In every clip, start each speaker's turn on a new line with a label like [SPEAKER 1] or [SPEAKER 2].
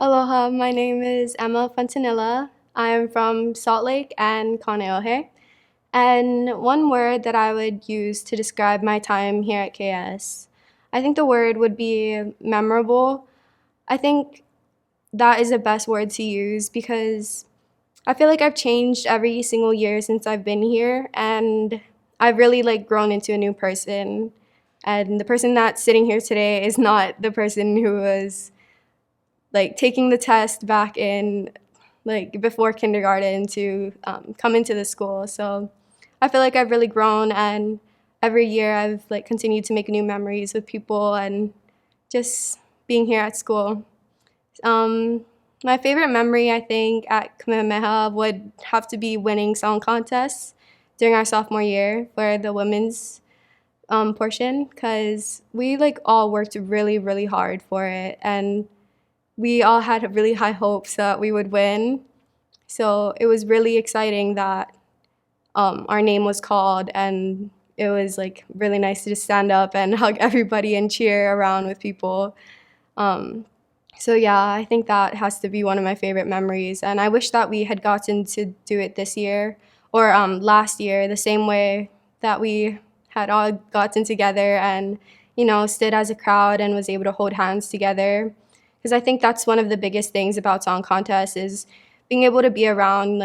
[SPEAKER 1] Aloha, my name is ʻAma Fontanella. I am from Salt Lake and Kaneohe. And one word that I would use to describe my time here at KS, I think the word would be memorable. I think that is the best word to use because I feel like I've changed every single year since I've been here, and I've really grown into a new person. And the person that's sitting here today is not the person who was taking the test back in before kindergarten to come into the school. So I feel like I've really grown, and every year I've continued to make new memories with people and just being here at school. My favorite memory, I think, at Kamehameha would have to be winning song contests during our sophomore year for the women's portion, because we all worked really, really hard for it, and we all had really high hopes that we would win. So it was really exciting that our name was called, and it was really nice to just stand up and hug everybody and cheer around with people. So yeah, I think that has to be one of my favorite memories, and I wish that we had gotten to do it this year or last year, the same way that we had all gotten together and stood as a crowd and was able to hold hands together. Because I think that's one of the biggest things about song contests is being able to be around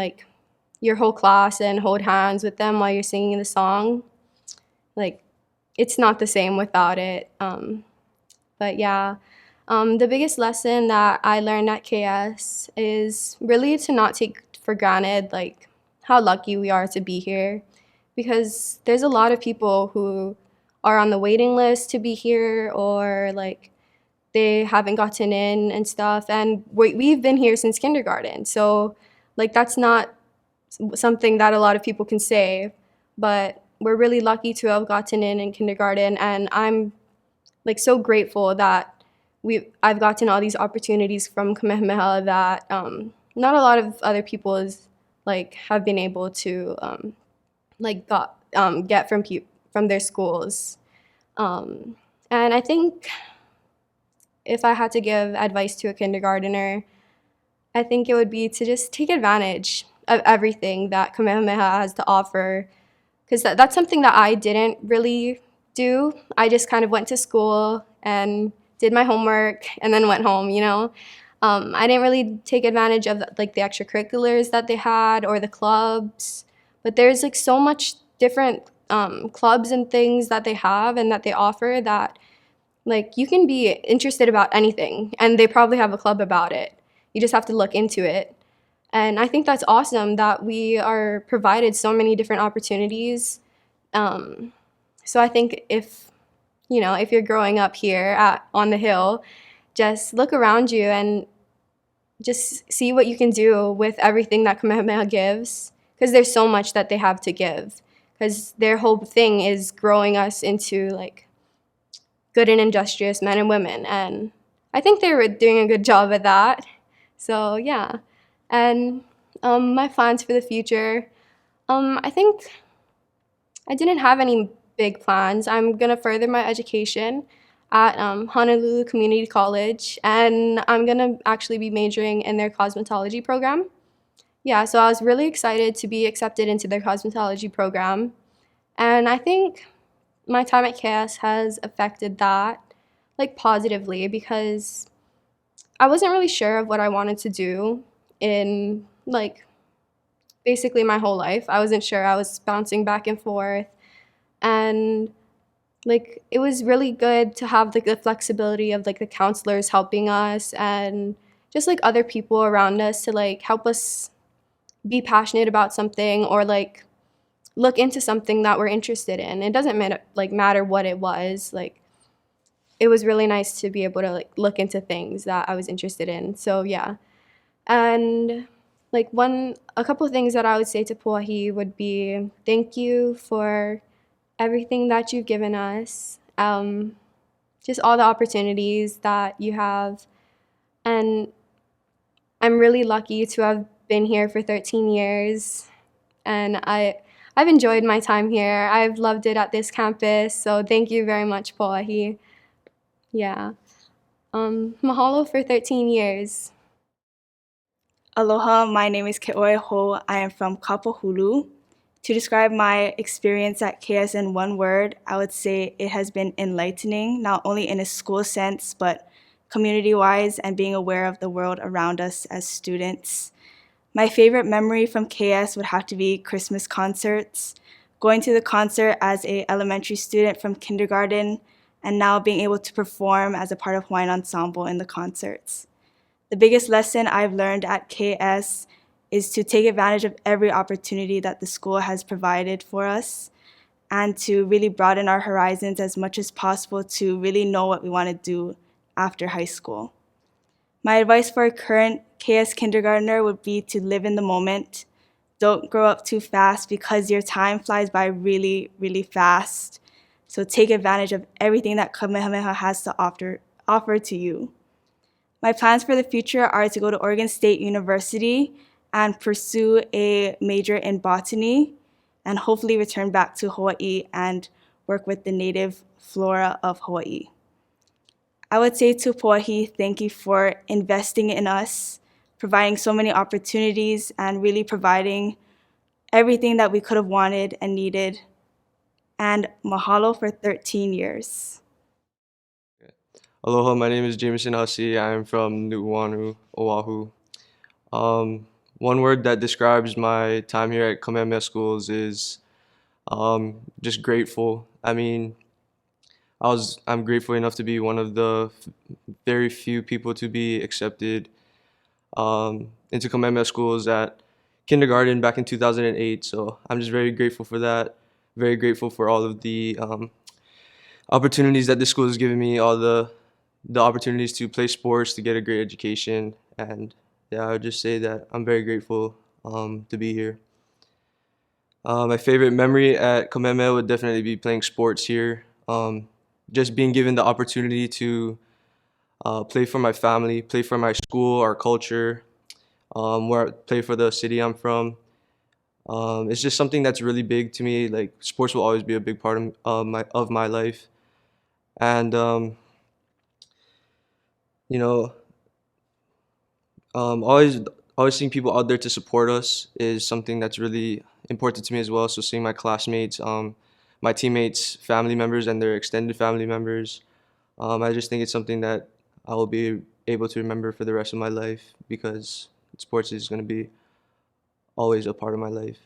[SPEAKER 1] your whole class and hold hands with them while you're singing the song. It's not the same without it. But yeah. The biggest lesson that I learned at KS is really to not take for granted how lucky we are to be here, because there's a lot of people who are on the waiting list to be here, or they haven't gotten in and stuff, and we've been here since kindergarten. So that's not something that a lot of people can say, but we're really lucky to have gotten in kindergarten, and I'm so grateful that I've gotten all these opportunities from Kamehameha that not a lot of other people have been able to get from their schools. And I think if I had to give advice to a kindergartner, I think it would be to just take advantage of everything that Kamehameha has to offer, because that's something that I didn't really do. I just kind of went to school and did my homework and then went home, I didn't really take advantage of the extracurriculars that they had or the clubs, but there's so much different clubs and things that they have and that they offer that you can be interested about anything, and they probably have a club about it. You just have to look into it. And I think that's awesome that we are provided so many different opportunities. So I think if you're growing up here on the hill, just look around you and just see what you can do with everything that Kamehameha gives, because there's so much that they have to give, because their whole thing is growing us into good and industrious men and women, and I think they were doing a good job at that. So yeah. And my plans for the future, I think I didn't have any big plans. I'm gonna further my education at Honolulu Community College, and I'm gonna actually be majoring in their cosmetology program. Yeah, so I was really excited to be accepted into their cosmetology program, and I think my time at KS has affected that positively, because I wasn't really sure of what I wanted to do in basically my whole life. I wasn't sure. I was bouncing back and forth, and it was really good to have the flexibility of the counselors helping us, and just other people around us to help us be passionate about something, or look into something that we're interested in. It doesn't matter what it was. It was really nice to be able to look into things that I was interested in. So yeah. And a couple of things that I would say to Puahi would be, thank you for everything that you've given us, just all the opportunities that you have. And I'm really lucky to have been here for 13 years, and I've enjoyed my time here. I've loved it at this campus, so thank you very much, Puahi. Yeah. Mahalo for 13 years.
[SPEAKER 2] Aloha, my name is Keoe Ho. I am from Kapahulu. To describe my experience at KS in one word, I would say it has been enlightening, not only in a school sense, but community-wise and being aware of the world around us as students. My favorite memory from KS would have to be Christmas concerts. Going to the concert as an elementary student from kindergarten and now being able to perform as a part of Hawaiian Ensemble in the concerts. The biggest lesson I've learned at KS is to take advantage of every opportunity that the school has provided for us and to really broaden our horizons as much as possible to really know what we want to do after high school. My advice for a current KS kindergartner would be to live in the moment. Don't grow up too fast because your time flies by really, really fast. So take advantage of everything that Kamehameha has to offer to you. My plans for the future are to go to Oregon State University and pursue a major in botany and hopefully return back to Hawaii and work with the native flora of Hawaii. I would say to Pauahi, thank you for investing in us, providing so many opportunities, and really providing everything that we could have wanted and needed. And mahalo for 13 years.
[SPEAKER 3] Aloha, my name is Jamison Elsie. I'm from Nu'uanu, Oahu. One word that describes my time here at Kamehameha Schools is just grateful. I mean, I'm grateful enough to be one of the very few people to be accepted into Kamehameha Schools at kindergarten back in 2008. So I'm just very grateful for that. Very grateful for all of the opportunities that this school has given me, all the opportunities to play sports, to get a great education, and yeah, I would just say that I'm very grateful to be here. My favorite memory at Kamehameha would definitely be playing sports here. Just being given the opportunity to play for my family, play for my school, our culture, play for the city I'm from. It's just something that's really big to me. Like sports will always be a big part of my life, and you know, always seeing people out there to support us is something that's really important to me as well. So seeing my classmates, my teammates, family members, and their extended family members, I just think it's something that I will be able to remember for the rest of my life because sports is going to be always a part of my life.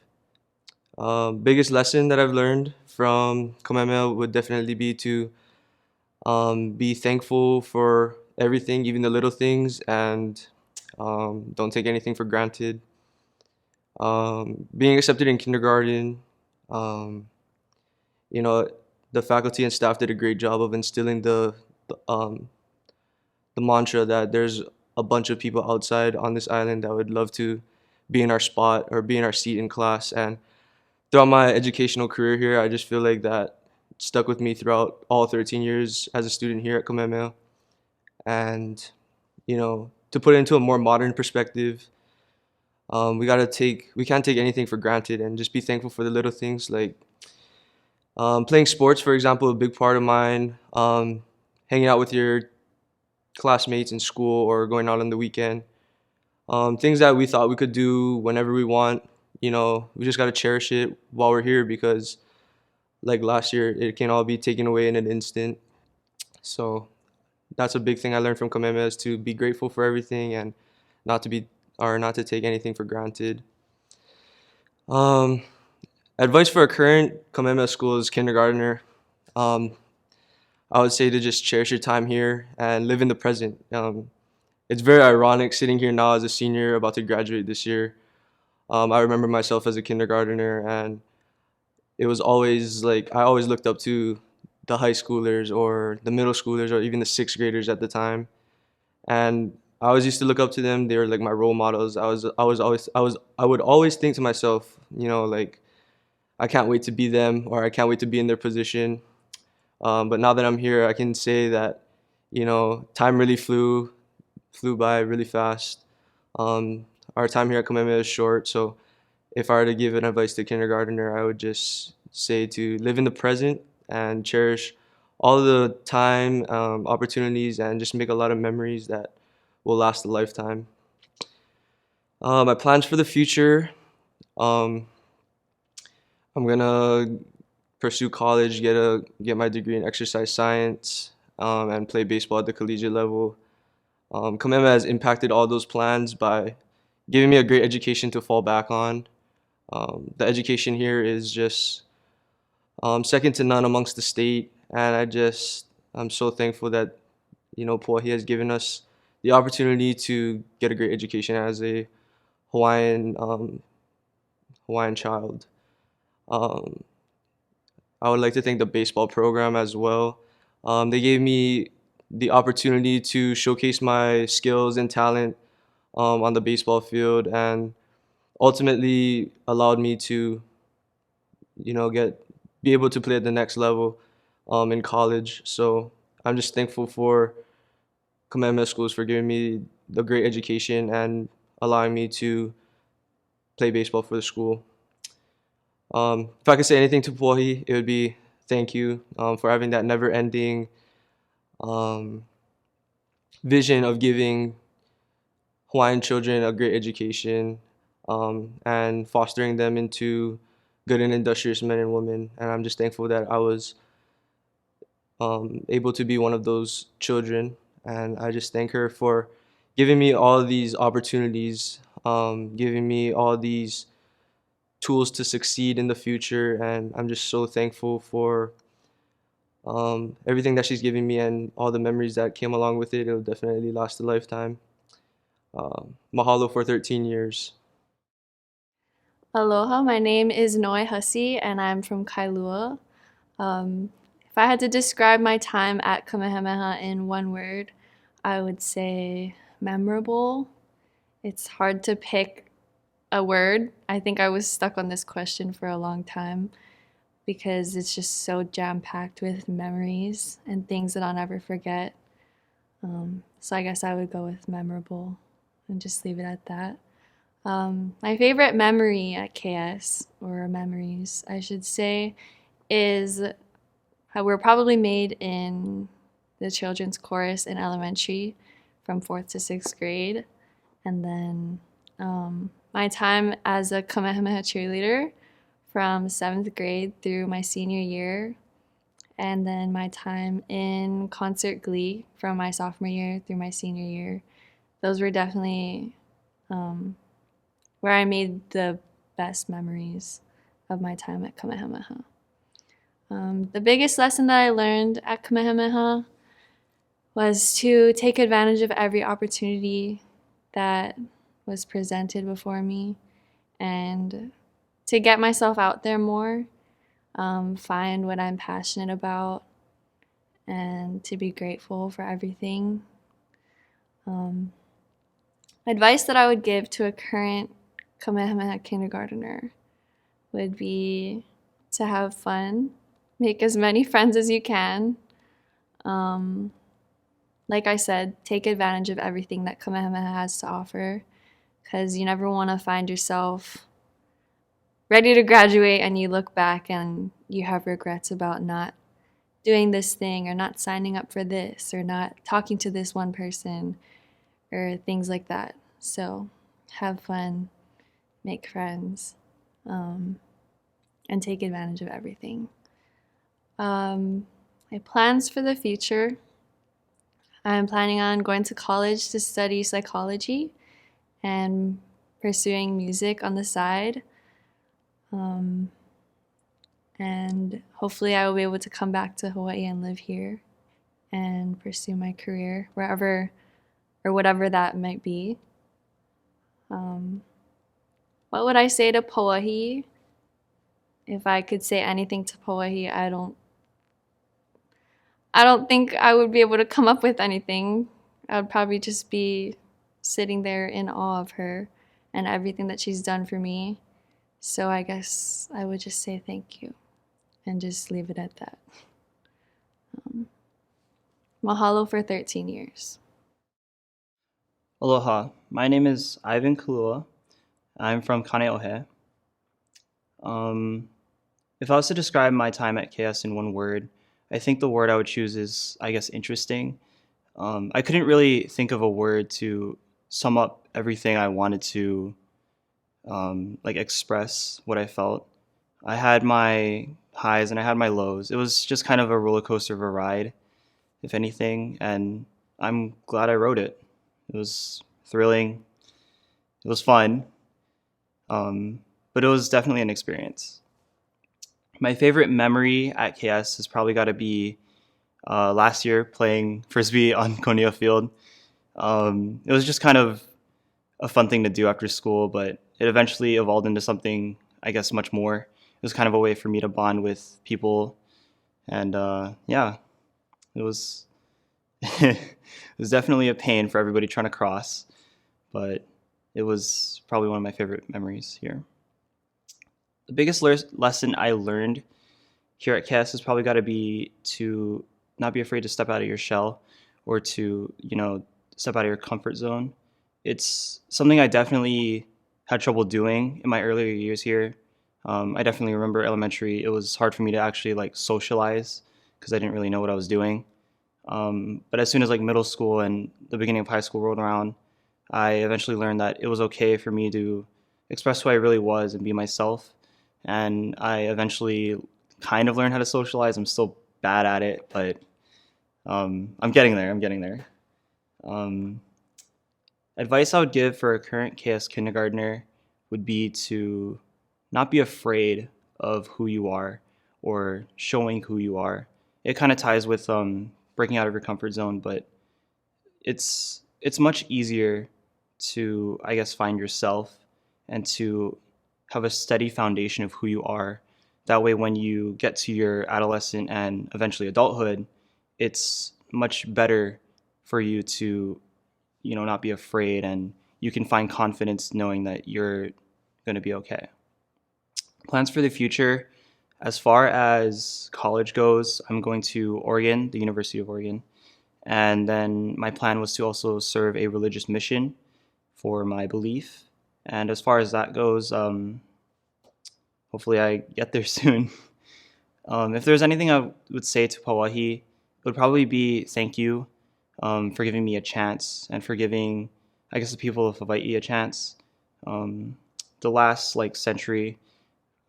[SPEAKER 3] Biggest lesson that I've learned from Kamehameha would definitely be to be thankful for everything, even the little things, and don't take anything for granted. Being accepted in kindergarten, um, you know, the faculty and staff did a great job of instilling the, um, the mantra that there's a bunch of people outside on this island that would love to be in our spot or be in our seat in class. And throughout my educational career here, I just feel like that stuck with me throughout all 13 years as a student here at Kamehameha. And, to put it into a more modern perspective, we can't take anything for granted and just be thankful for the little things like playing sports, for example, a big part of mine, hanging out with your classmates in school or going out on the weekend. Things that we thought we could do whenever we want, we just got to cherish it while we're here because like last year, it can all be taken away in an instant. So that's a big thing I learned from Kamehameha is to be grateful for everything and not to be or not to take anything for granted. Um, Advice for a current Kamehameha Schools kindergartner, um, I would say to just cherish your time here and live in the present. It's very ironic sitting here now as a senior about to graduate this year. I remember myself as a kindergartner, and it was always like I always looked up to the high schoolers or the middle schoolers or even the sixth graders at the time, and I always used to look up to them. They were like my role models. I would always think to myself, like I can't wait to be them or I can't wait to be in their position. But now that I'm here, I can say that, time really flew by really fast. Our time here at Kamehameha is short, so if I were to give an advice to kindergartner, I would just say to live in the present and cherish all the time, opportunities, and just make a lot of memories that will last a lifetime. My plans for the future, um, I'm gonna pursue college, get my degree in exercise science, and play baseball at the collegiate level. Kamehameha has impacted all those plans by giving me a great education to fall back on. The education here is just second to none amongst the state, and I'm so thankful that Pauahi has given us the opportunity to get a great education as a Hawaiian Hawaiian child. Um, I would like to thank the baseball program as well. They gave me the opportunity to showcase my skills and talent on the baseball field, and ultimately allowed me to, get be able to play at the next level in college. So I'm just thankful for Kamehameha Schools for giving me the great education and allowing me to play baseball for the school. If I could say anything to Pauahi, it would be thank you for having that never-ending um, vision of giving Hawaiian children a great education and fostering them into good and industrious men and women. And I'm just thankful that I was able to be one of those children. And I just thank her for giving me all these opportunities, giving me all these tools to succeed in the future. And I'm just so thankful for everything that she's giving me and all the memories that came along with it. It'll definitely last a lifetime. Mahalo for 13 years.
[SPEAKER 4] Aloha, my name is Noe Hussie and I'm from Kailua. If I had to describe my time at Kamehameha in one word, I would say memorable. It's hard to pick a word. I think I was stuck on this question for a long time because it's just so jam-packed with memories and things that I'll never forget. So I guess I would go with memorable and just leave it at that. My favorite memory at KS, or memories, I should say, is how we're probably made in the children's chorus in elementary from 4th to 6th grade. And then my time as a Kamehameha cheerleader from 7th grade through my senior year. And then my time in concert glee from my sophomore year through my senior year. Those were definitely where I made the best memories of my time at Kamehameha. The biggest lesson that I learned at Kamehameha was to take advantage of every opportunity that was presented before me and to get myself out there more, find what I'm passionate about, and to be grateful for everything. Advice that I would give to a current Kamehameha kindergartner would be to have fun, make as many friends as you can. Like I said, take advantage of everything that Kamehameha has to offer, because you never want to find yourself ready to graduate and you look back and you have regrets about not doing this thing or not signing up for this or not talking to this one person or things like that. So have fun, make friends, and take advantage of everything. My plans for the future, I'm planning on going to college to study psychology and pursuing music on the side. And hopefully I will be able to come back to Hawaii and live here and pursue my career wherever or whatever that might be. What would I say to Pauahi? If I could say anything to Pauahi, I don't think I would be able to come up with anything. I would probably just be sitting there in awe of her and everything that she's done for me. So I guess I would just say thank you and just leave it at that. Mahalo for 13 years.
[SPEAKER 5] Aloha, my name is Ivan Kalua. I'm from Kaneohe. If I was to describe my time at KS in one word, I think the word I would choose is, I guess, interesting. I couldn't really think of a word to sum up everything I wanted to like express what I felt. I had my highs and I had my lows. It was just kind of a roller coaster of a ride, if anything, and I'm glad I wrote it. It was thrilling. It was fun, but it was definitely an experience. My favorite memory at KS has probably got to be last year playing frisbee on Koneo Field. It was just kind of a fun thing to do after school, but it eventually evolved into something, I guess, much more. It was kind of a way for me to bond with people, and yeah, it was it was definitely a pain for everybody trying to cross, but it was probably one of my favorite memories here. The biggest lesson I learned here at KS has probably got to be to not be afraid to step out of your shell or to, step out of your comfort zone. It's something I definitely had trouble doing in my earlier years here. I definitely remember elementary, it was hard for me to actually like socialize because I didn't really know what I was doing. But as soon as like middle school and the beginning of high school rolled around, I eventually learned that it was okay for me to express who I really was and be myself. And I eventually kind of learned how to socialize. I'm still bad at it, but I'm getting there. Advice I would give for a current KS kindergartner would be to not be afraid of who you are or showing who you are. It kind of ties with breaking out of your comfort zone, but it's much easier to, I guess, find yourself and to have a steady foundation of who you are. That way, when you get to your adolescent and eventually adulthood, it's much better for you to, not be afraid, and you can find confidence knowing that you're going to be okay. Plans for the future. As far as college goes, I'm going to Oregon, the University of Oregon. And then my plan was to also serve a religious mission for my belief. And as far as that goes, hopefully I get there soon. If there's anything I would say to Pauahi, it would probably be thank you for giving me a chance and for giving, I guess, the people of Hawaii a chance. The last century,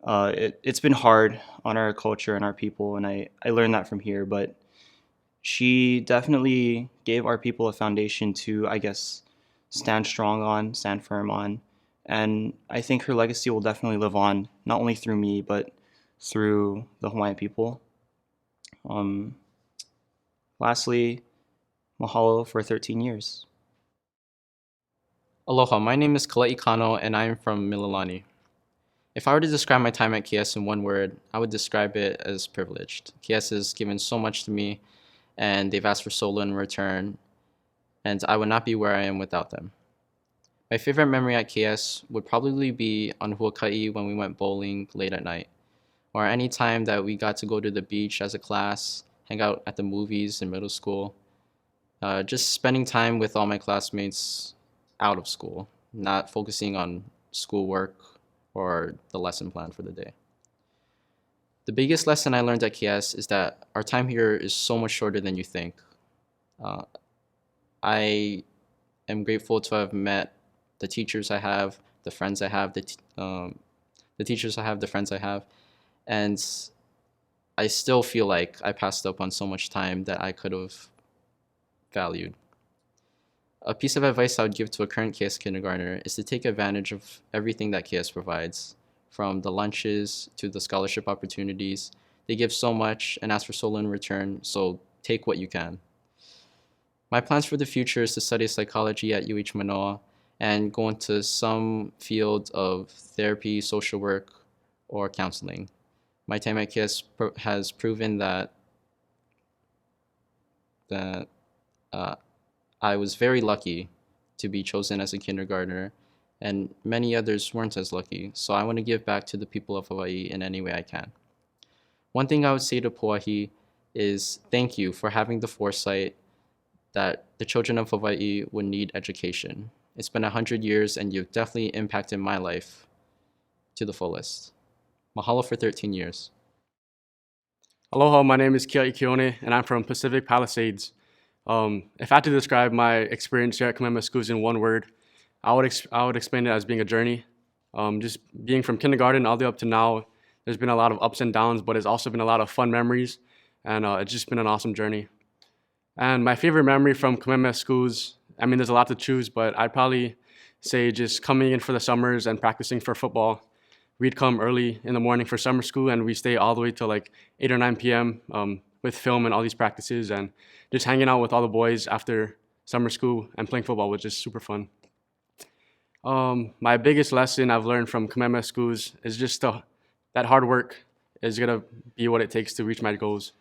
[SPEAKER 5] it's been hard on our culture and our people, and I learned that from here. But she definitely gave our people a foundation to, I guess, stand strong on, stand firm on. And I think her legacy will definitely live on, not only through me, but through the Hawaiian people. Lastly, mahalo for 13 years.
[SPEAKER 6] Aloha, my name is Kalai Ikano and I am from Mililani. If I were to describe my time at KS in one word, I would describe it as privileged. KS has given so much to me and they've asked for so little in return, and I would not be where I am without them. My favorite memory at KS would probably be on Huaka'i when we went bowling late at night, or any time that we got to go to the beach as a class, hang out at the movies in middle school, just spending time with all my classmates out of school, not focusing on schoolwork or the lesson plan for the day. The biggest lesson I learned at KS is that our time here is so much shorter than you think. I am grateful to have met the teachers I have, the friends I have, the teachers I have, the friends I have, and I still feel like I passed up on so much time that I could have valued. A piece of advice I would give to a current KS kindergartner is to take advantage of everything that KS provides, from the lunches to the scholarship opportunities. They give so much and ask for so little in return, so take what you can. My plans for the future is to study psychology at UH Manoa and go into some field of therapy, social work, or counseling. My time at KS has proven that I was very lucky to be chosen as a kindergartner, and many others weren't as lucky, so I want to give back to the people of Hawaii in any way I can. One thing I would say to Pauahi is thank you for having the foresight that the children of Hawaii would need education. It's been 100 years and you've definitely impacted my life to the fullest. Mahalo for 13 years.
[SPEAKER 7] Aloha, my name is Keoe Ho, and I'm from Pacific Palisades. If I had to describe my experience here at Kamehameha Schools in one word, I would explain it as being a journey. Just being from kindergarten all the way up to now, there's been a lot of ups and downs, but it's also been a lot of fun memories, and it's just been an awesome journey. And my favorite memory from Kamehameha Schools, I mean, there's a lot to choose, but I'd probably say just coming in for the summers and practicing for football. We'd come early in the morning for summer school, and we stay all the way till like 8 or 9 p.m. With film and all these practices, and just hanging out with all the boys after summer school and playing football was just super fun. My biggest lesson I've learned from Kamehameha Schools is just that hard work is gonna be what it takes to reach my goals.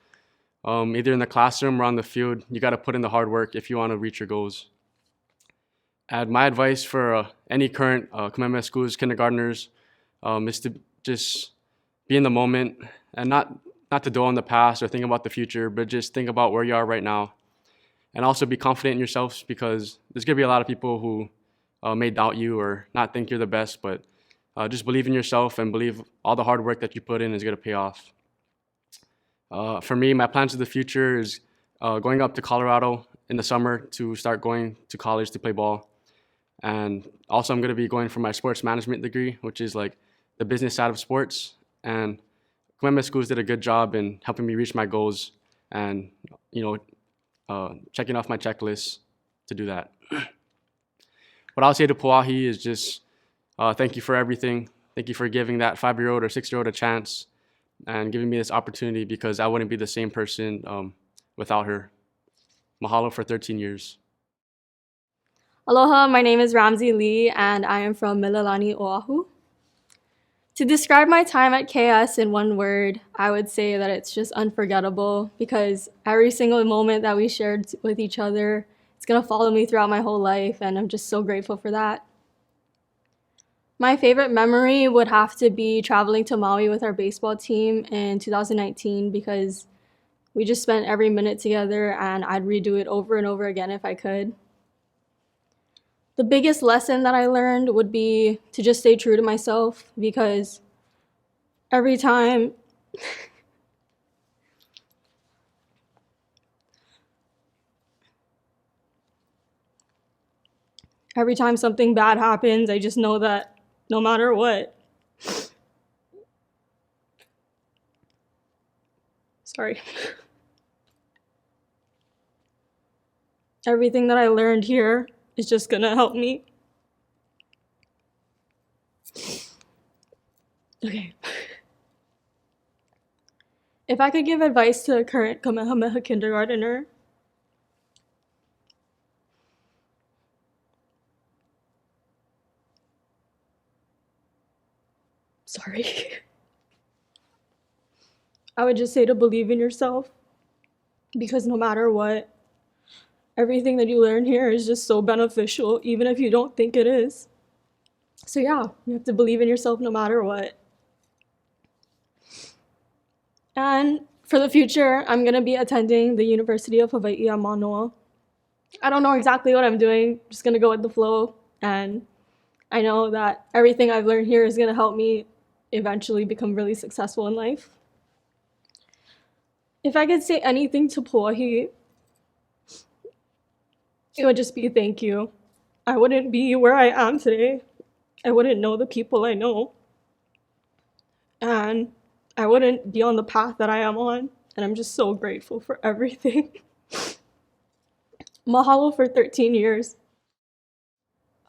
[SPEAKER 7] Either in the classroom or on the field, you gotta put in the hard work if you wanna reach your goals. And my advice for any current Kamehameha Schools kindergartners is to just be in the moment and not to dwell on the past or think about the future, but just think about where you are right now. And also be confident in yourselves, because there's gonna be a lot of people who may doubt you or not think you're the best, but just believe in yourself and believe all the hard work that you put in is gonna pay off. For me, my plans for the future is going up to Colorado in the summer to start going to college to play ball. And also I'm gonna be going for my sports management degree, which is like the business side of sports. And Kamehameha Schools did a good job in helping me reach my goals and, checking off my checklist to do that. What I'll say to Pauahi is just thank you for everything. Thank you for giving that 5-year-old or 6-year-old a chance and giving me this opportunity, because I wouldn't be the same person without her. Mahalo for 13 years.
[SPEAKER 1] Aloha, my name is Ramzi Lee, and I am from Mililani, Oahu. To describe my time at KS in one word, I would say that it's just unforgettable, because every single moment that we shared with each other, it's gonna follow me throughout my whole life, and I'm just so grateful for that. My favorite memory would have to be traveling to Maui with our baseball team in 2019, because we just spent every minute together, and I'd redo it over and over again if I could. The biggest lesson that I learned would be to just stay true to myself, because every time something bad happens, I just know that no matter what, everything that I learned here is just gonna help me. Okay. If I could give advice to a current Kamehameha kindergartner, I would just say to believe in yourself, because no matter what, everything that you learn here is just so beneficial, even if you don't think it is. So yeah, you have to believe in yourself no matter what. And for the future, I'm gonna be attending the University of Hawaii at Manoa. I don't know exactly what I'm doing, I'm just gonna go with the flow, and I know that everything I've learned here is gonna help me eventually become really successful in life. If I could say anything to Pauahi, it would just be thank you. I wouldn't be where I am today. I wouldn't know the people I know. And I wouldn't be on the path that I am on. And I'm just so grateful for everything. Mahalo for 13 years.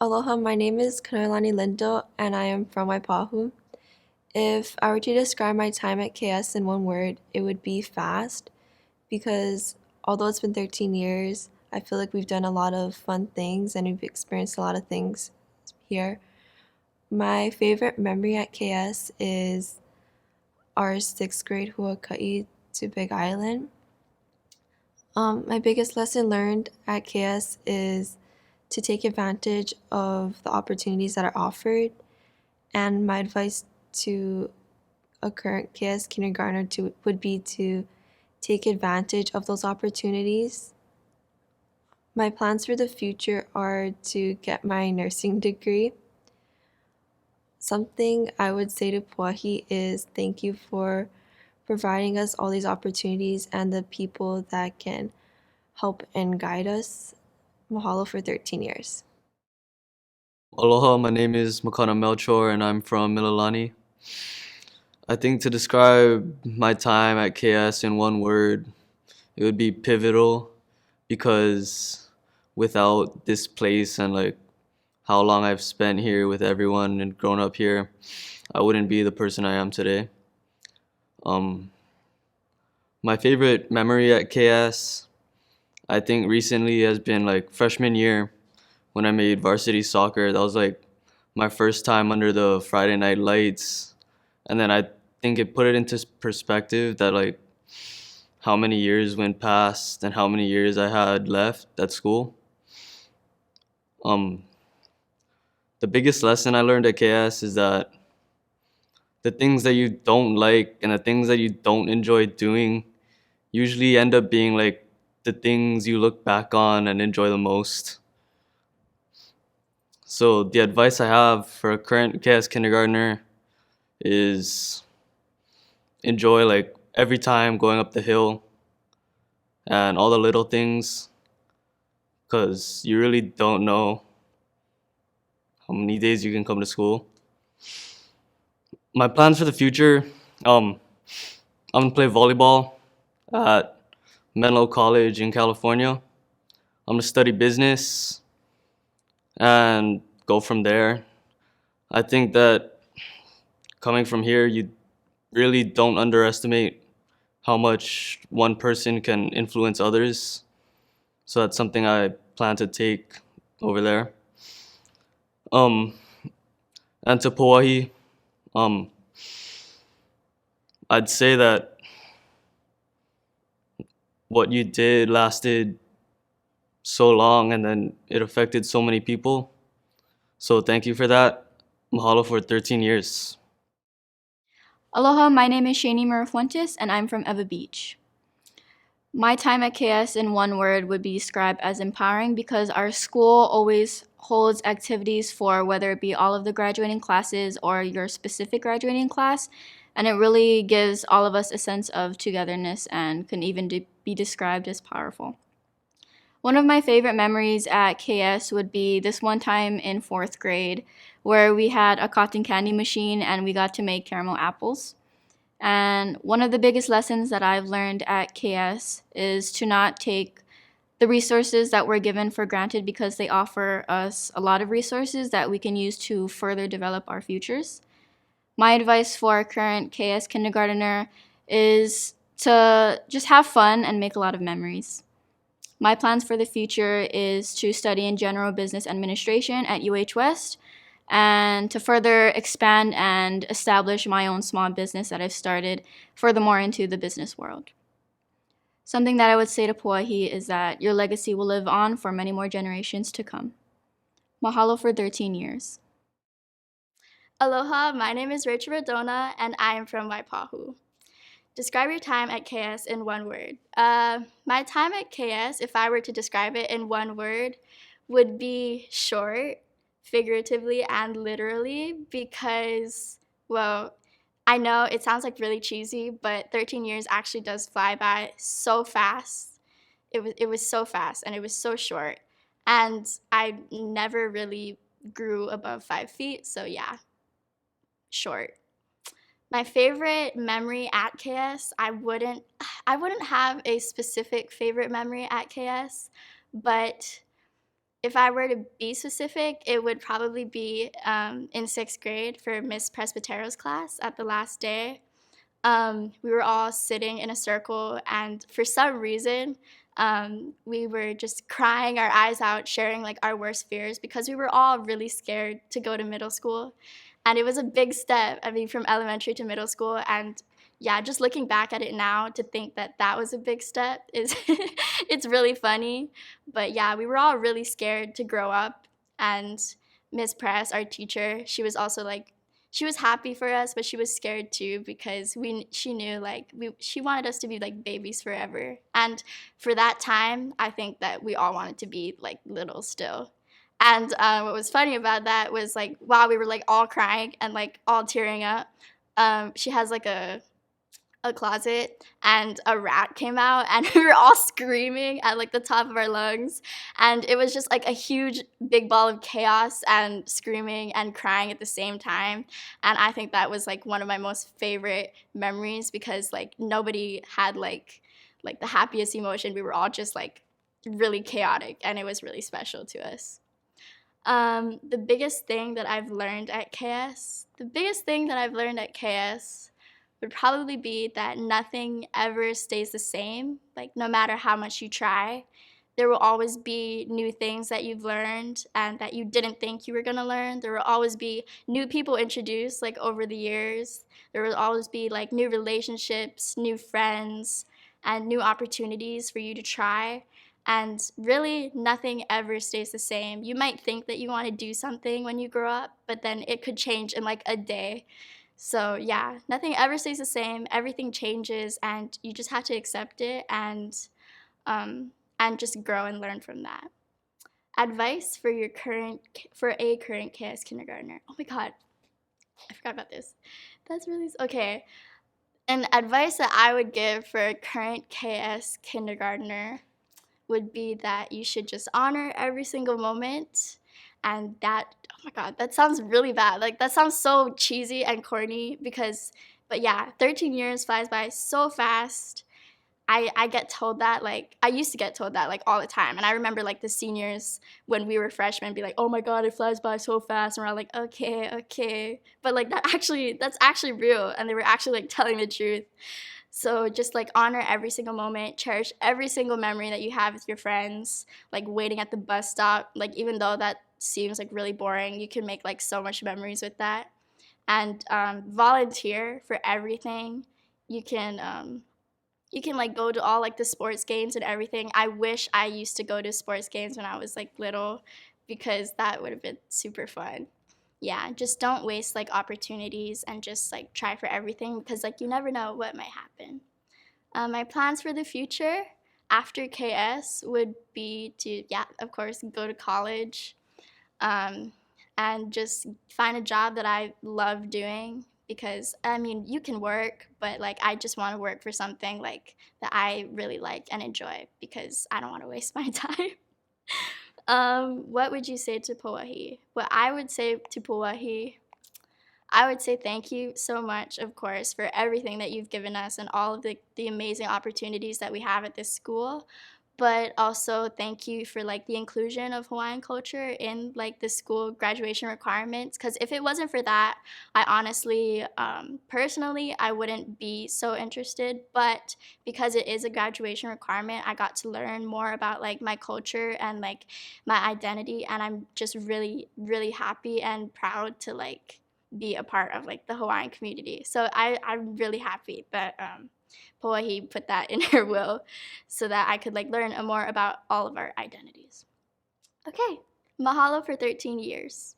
[SPEAKER 8] Aloha, my name is Kanolani Lindo, and I am from Waipahu. If I were to describe my time at KS in one word, it would be fast, because although it's been 13 years, I feel like we've done a lot of fun things and we've experienced a lot of things here. My favorite memory at KS is our 6th grade huaka'i to Big Island. My biggest lesson learned at KS is to take advantage of the opportunities that are offered, and my advice to a current KS kindergartner would be to take advantage of those opportunities. My plans for the future are to get my nursing degree. Something I would say to Pauahi is thank you for providing us all these opportunities and the people that can help and guide us. Mahalo for 13 years.
[SPEAKER 9] Aloha, my name is Makana Melchor and I'm from Mililani. I think to describe my time at KS in one word, it would be pivotal, because without this place and like how long I've spent here with everyone and grown up here, I wouldn't be the person I am today. My favorite memory at KS, I think recently has been like freshman year when I made varsity soccer. That was like my first time under the Friday night lights. And then I think it put it into perspective that like how many years went past and how many years I had left at school. The biggest lesson I learned at KS is that the things that you don't like and the things that you don't enjoy doing usually end up being like the things you look back on and enjoy the most. So the advice I have for a current KS kindergartner is enjoy like every time going up the hill and all the little things, because you really don't know how many days you can come to school. My plans for the future, I'm gonna play volleyball at Menlo College in California. I'm gonna study business and go from there. I think that coming from here, you really don't underestimate how much one person can influence others. So that's something I plan to take over there. And to Pauahi, I'd say that what you did lasted so long and then it affected so many people. So thank you for that. Mahalo for 13 years.
[SPEAKER 10] Aloha, my name is Cheney Mirafuentis and I'm from Eva Beach. My time at KS in one word would be described as empowering, because our school always holds activities for whether it be all of the graduating classes or your specific graduating class, and it really gives all of us a sense of togetherness and can even be described as powerful. One of my favorite memories at KS would be this one time in 4th grade where we had a cotton candy machine and we got to make caramel apples. And one of the biggest lessons that I've learned at KS is to not take the resources that we're given for granted, because they offer us a lot of resources that we can use to further develop our futures. My advice for a current KS kindergartner is to just have fun and make a lot of memories. My plans for the future is to study in general business administration at UH West and to further expand and establish my own small business that I've started furthermore into the business world. Something that I would say to Pauahi is that your legacy will live on for many more generations to come. Mahalo for 13 years.
[SPEAKER 11] Aloha, my name is Rachel Radona and I am from Waipahu. Describe your time at KS in one word. My time at KS, if I were to describe it in one word, would be short, figuratively and literally, because, well, I know it sounds like really cheesy, but 13 years actually does fly by so fast. It was so fast and it was so short. And I never really grew above 5 feet, so yeah, short. My favorite memory at KS, I wouldn't have a specific favorite memory at KS, but if I were to be specific, it would probably be in 6th grade for Miss Presbytero's class at the last day. We were all sitting in a circle, and for some reason, we were just crying our eyes out, sharing like our worst fears, because we were all really scared to go to middle school. And it was a big step, I mean, from elementary to middle school. And yeah, just looking back at it now, to think that that was a big step is it's really funny. But yeah, we were all really scared to grow up. And Miss Press, our teacher, she was also like, she was happy for us, but she was scared too, because she knew she wanted us to be like babies forever. And for that time, I think that we all wanted to be like little still. And what was funny about that was like while we were like all crying and like all tearing up, she has like a a closet and a rat came out, and we were all screaming at like the top of our lungs, and it was just like a huge big ball of chaos and screaming and crying at the same time. And I think that was like one of my most favorite memories, because like nobody had like the happiest emotion. We were all just like really chaotic, and it was really special to us. The biggest thing that I've learned at KS, would probably be that nothing ever stays the same. Like, no matter how much you try, there will always be new things that you've learned and that you didn't think you were gonna learn. There will always be new people introduced, like, over the years. There will always be, like, new relationships, new friends, and new opportunities for you to try. And really, nothing ever stays the same. You might think that you want to do something when you grow up, but then it could change in like a day. So yeah, nothing ever stays the same. Everything changes, and you just have to accept it and just grow and learn from that. Advice for a current KS kindergartner. Oh my God, I forgot about this. That's really okay. An advice that I would give for a current KS kindergartner would be that you should just honor every single moment. And that, oh my God, that sounds really bad. Like, that sounds so cheesy and corny but yeah, 13 years flies by so fast. I get told that, like, I used to get told that, like, all the time. And I remember, like, the seniors, when we were freshmen, be like, oh my God, it flies by so fast. And we're all like, okay. But, like, that's actually real. And they were actually, like, telling the truth. So just, like, honor every single moment, cherish every single memory that you have with your friends, like, waiting at the bus stop. Like, even though that seems, like, really boring, you can make, like, so much memories with that. And volunteer for everything. You can like go to all like the sports games and everything. I wish I used to go to sports games when I was like little, because that would have been super fun. Yeah, just don't waste like opportunities, and just like try for everything, because like you never know what might happen. My plans for the future after KS would be to, yeah, of course, go to college, and just find a job that I love doing. Because, I mean, you can work, but, like, I just want to work for something, like, that I really like and enjoy, because I don't want to waste my time. What would you say to Pauahi? What I would say to Pauahi, I would say thank you so much, of course, for everything that you've given us and all of the amazing opportunities that we have at this school. But also thank you for like the inclusion of Hawaiian culture in like the school graduation requirements. Because if it wasn't for that, I honestly, personally, I wouldn't be so interested. But because it is a graduation requirement, I got to learn more about like my culture and like my identity. And I'm just really, really happy and proud to like be a part of like the Hawaiian community. So I'm really happy that Pauahi put that in her will, so that I could like learn more about all of our identities. Okay, mahalo for 13 years.